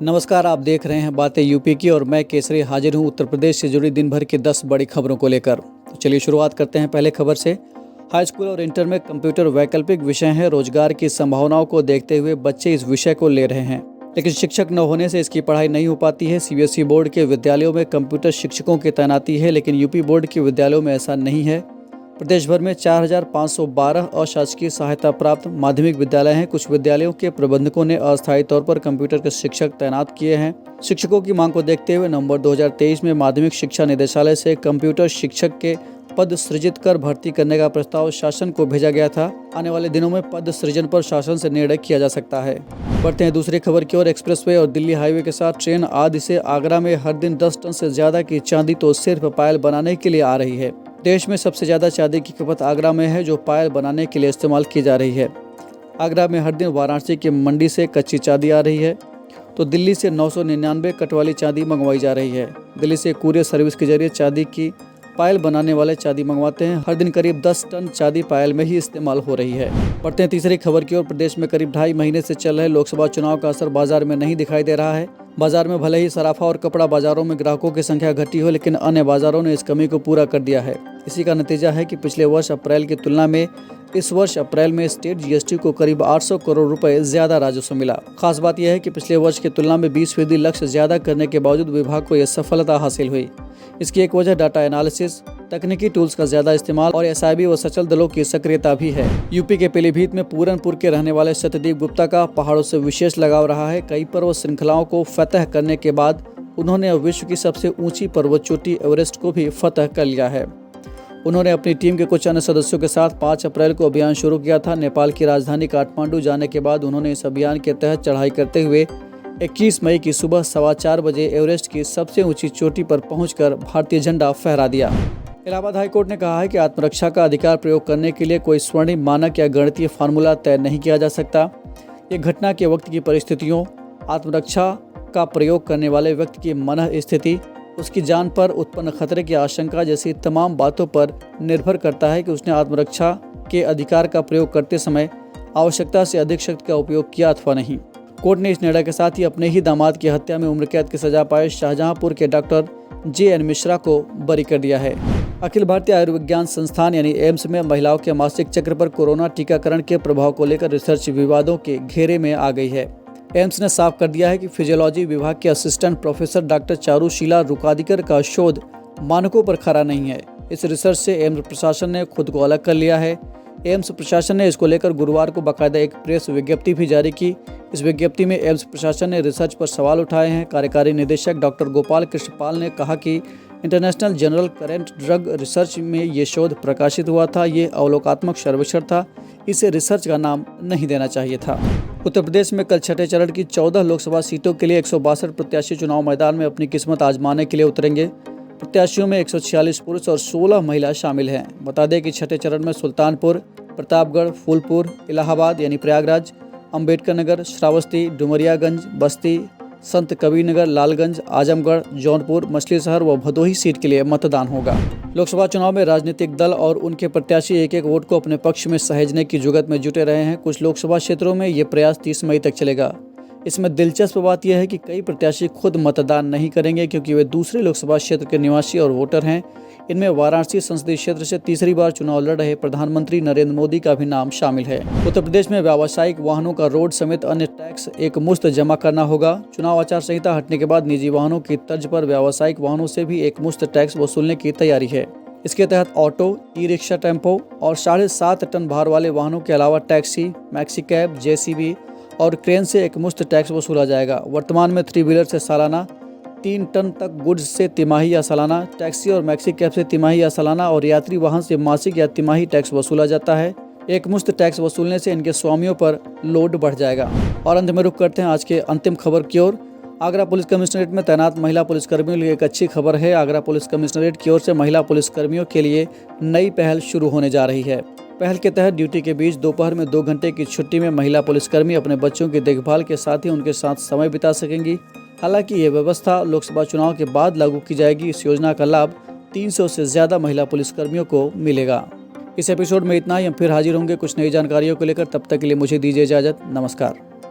नमस्कार, आप देख रहे हैं बातें यूपी की और मैं केसरी हाजिर हूं उत्तर प्रदेश से जुड़ी दिन भर की 10 बड़ी खबरों को लेकर। तो चलिए शुरुआत करते हैं पहले खबर से। हाई स्कूल और इंटर में कंप्यूटर वैकल्पिक विषय है। रोजगार की संभावनाओं को देखते हुए बच्चे इस विषय को ले रहे हैं, लेकिन शिक्षक न होने से इसकी पढ़ाई नहीं हो पाती है। सीबीएसई बोर्ड के विद्यालयों में कंप्यूटर शिक्षकों की तैनाती है, लेकिन यूपी बोर्ड के विद्यालयों में ऐसा नहीं है। प्रदेश भर में 4,512 अशासकीय सहायता प्राप्त माध्यमिक विद्यालय हैं। कुछ विद्यालयों के प्रबंधकों ने अस्थायी तौर पर कंप्यूटर के शिक्षक तैनात किए हैं। शिक्षकों की मांग को देखते हुए नवंबर 2023 में माध्यमिक शिक्षा निदेशालय से कंप्यूटर शिक्षक के पद सृजित कर भर्ती करने का प्रस्ताव शासन को भेजा गया था। आने वाले दिनों में पद सृजन पर शासन से निर्णय किया जा सकता है। बढ़ते हैं दूसरी खबर की ओर। एक्सप्रेसवे और दिल्ली हाईवे के साथ ट्रेन आदि से आगरा में हर दिन 10 टन से ज्यादा की चांदी तो सिर्फ पायल बनाने के लिए आ रही है। देश में सबसे ज्यादा चांदी की खपत आगरा में है, जो पायल बनाने के लिए इस्तेमाल की जा रही है। आगरा में हर दिन वाराणसी की मंडी से कच्ची चांदी आ रही है, तो दिल्ली से 999 कट वाली चांदी मंगवाई जा रही है। दिल्ली से कुरियर सर्विस के जरिए चांदी की पायल बनाने वाले चांदी मंगवाते हैं। हर दिन करीब 10 टन चांदी पायल में ही इस्तेमाल हो रही है। बढ़ते हैं तीसरी खबर की ओर। प्रदेश में करीब 2.5 महीने से चल रहे लोकसभा चुनाव का असर बाजार में नहीं दिखाई दे रहा है। बाजार में भले ही सराफा और कपड़ा बाजारों में ग्राहकों की संख्या घटी हो, लेकिन अन्य बाजारों ने इस कमी को पूरा कर दिया है। इसी का नतीजा है कि पिछले वर्ष अप्रैल की तुलना में इस वर्ष अप्रैल में स्टेट जीएसटी को करीब 800 करोड़ रुपए ज्यादा राजस्व मिला। खास बात यह है कि पिछले वर्ष की तुलना में 20% लक्ष्य ज्यादा करने के बावजूद विभाग को यह सफलता हासिल हुई। इसकी एक वजह डाटा एनालिसिस, तकनीकी टूल्स का ज्यादा इस्तेमाल और एसआईबी व सचल दलों की सक्रियता भी है। यूपी के पीलीभीत में पूरनपुर के रहने वाले सत्यदीप गुप्ता का पहाड़ों से विशेष लगाव रहा है। कई पर्वत श्रृंखलाओं को फतह करने के बाद उन्होंने अब विश्व की सबसे ऊंची पर्वत चोटी एवरेस्ट को भी फतह कर लिया है। उन्होंने अपनी टीम के कुछ अन्य सदस्यों के साथ 5 अप्रैल को अभियान शुरू किया था। नेपाल की राजधानी काठमांडू जाने के बाद उन्होंने इस अभियान के तहत चढ़ाई करते हुए 21 मई की सुबह 4:15 बजे एवरेस्ट की सबसे ऊंची चोटी पर पहुंचकर भारतीय झंडा फहरा दिया। इलाहाबाद हाईकोर्ट ने कहा है कि आत्मरक्षा का अधिकार प्रयोग करने के लिए कोई स्वर्णिम मानक या गणितीय फार्मूला तय नहीं किया जा सकता। ये घटना के वक्त की परिस्थितियों, आत्मरक्षा का प्रयोग करने वाले व्यक्ति की मनः स्थिति, उसकी जान पर उत्पन्न खतरे की आशंका जैसी तमाम बातों पर निर्भर करता है कि उसने आत्मरक्षा के अधिकार का प्रयोग करते समय आवश्यकता से अधिक शक्ति का उपयोग किया अथवा नहीं। कोर्ट ने इस निर्णय के साथ ही अपने ही दामाद की हत्या में उम्र कैद की सजा पाए शाहजहांपुर के डॉक्टर JN मिश्रा को बरी कर दिया है। अखिल भारतीय आयुर्विज्ञान संस्थान यानी एम्स में महिलाओं के मासिक चक्र पर कोरोना टीकाकरण के प्रभाव को लेकर रिसर्च विवादों के घेरे में आ गई है। एम्स ने साफ कर दिया है कि फिजियोलॉजी विभाग के असिस्टेंट प्रोफेसर डॉक्टर चारुशीला रुकादिकर का शोध मानकों पर खरा नहीं है। इस रिसर्च से एम्स प्रशासन ने खुद को अलग कर लिया है। एम्स प्रशासन ने इसको लेकर गुरुवार को बाकायदा एक प्रेस विज्ञप्ति भी जारी की। इस विज्ञप्ति में एम्स प्रशासन ने रिसर्च पर सवाल उठाए हैं। कार्यकारी निदेशक डॉक्टर गोपाल कृष्ण पाल ने कहा कि international journal current drug research में ये शोध प्रकाशित हुआ था। ये अवलोकात्मक सर्वेक्षण था, इसे रिसर्च का नाम नहीं देना चाहिए था। उत्तर प्रदेश में कल छठे चरण की 14 लोकसभा सीटों के लिए 162 प्रत्याशी चुनाव मैदान में अपनी किस्मत आजमाने के लिए उतरेंगे। प्रत्याशियों में 146 पुरुष और 16 महिला शामिल हैं। बता दें कि छठे चरण में सुल्तानपुर, प्रतापगढ़, फूलपुर, इलाहाबाद यानी प्रयागराज, अंबेडकर नगर, श्रावस्ती, डुमरियागंज, बस्ती, संत कबीर नगर, लालगंज, आजमगढ़, जौनपुर, मछली शहर व भदोही सीट के लिए मतदान होगा। लोकसभा चुनाव में राजनीतिक दल और उनके प्रत्याशी एक एक वोट को अपने पक्ष में सहेजने की जुगत में जुटे रहे हैं। कुछ लोकसभा क्षेत्रों में ये प्रयास 30 मई तक चलेगा। इसमें दिलचस्प बात यह है कि कई प्रत्याशी खुद मतदान नहीं करेंगे, क्योंकि वे दूसरे लोकसभा क्षेत्र के निवासी और वोटर हैं। इनमें वाराणसी संसदीय क्षेत्र से तीसरी बार चुनाव लड़ रहे प्रधानमंत्री नरेंद्र मोदी का भी नाम शामिल है। उत्तर प्रदेश में व्यावसायिक वाहनों का रोड समेत अन्य टैक्स एक मुश्त जमा करना होगा। चुनाव आचार संहिता हटने के बाद निजी वाहनों की तर्ज पर व्यावसायिक वाहनों से भी एक मुश्त टैक्स वसूलने की तैयारी है। इसके तहत ऑटो, ई रिक्शा, टेम्पो और 7.5 टन भार वाले वाहनों के अलावा टैक्सी, मैक्सी कैब, JCB और क्रेन से एक मुश्त टैक्स वसूला जाएगा। वर्तमान में 3 व्हीलर से सालाना, 3 टन तक गुड्स से तिमाही या सालाना, टैक्सी और मैक्सी कैब से तिमाही या सालाना और यात्री वाहन से मासिक या तिमाही टैक्स वसूला जाता है। एक मुश्त टैक्स वसूलने से इनके स्वामियों पर लोड बढ़ जाएगा। और अंत में रुक करते हैं आज के अंतिम खबर की ओर। आगरा पुलिस कमिश्नरेट में तैनात महिला पुलिसकर्मियों के लिए एक अच्छी खबर है। आगरा पुलिस कमिश्नरेट की ओर से महिला पुलिसकर्मियों के लिए नई पहल शुरू होने जा रही है। पहल के तहत ड्यूटी के बीच दोपहर में 2 घंटे की छुट्टी में महिला पुलिसकर्मी अपने बच्चों की देखभाल के साथ ही उनके साथ समय बिता सकेंगी। हालांकि ये व्यवस्था लोकसभा चुनाव के बाद लागू की जाएगी। इस योजना का लाभ 300 से ज्यादा महिला पुलिसकर्मियों को मिलेगा। इस एपिसोड में इतना ही। हम फिर हाजिर होंगे कुछ नई जानकारियों को लेकर। तब तक के लिए मुझे दीजिए इजाजत। नमस्कार।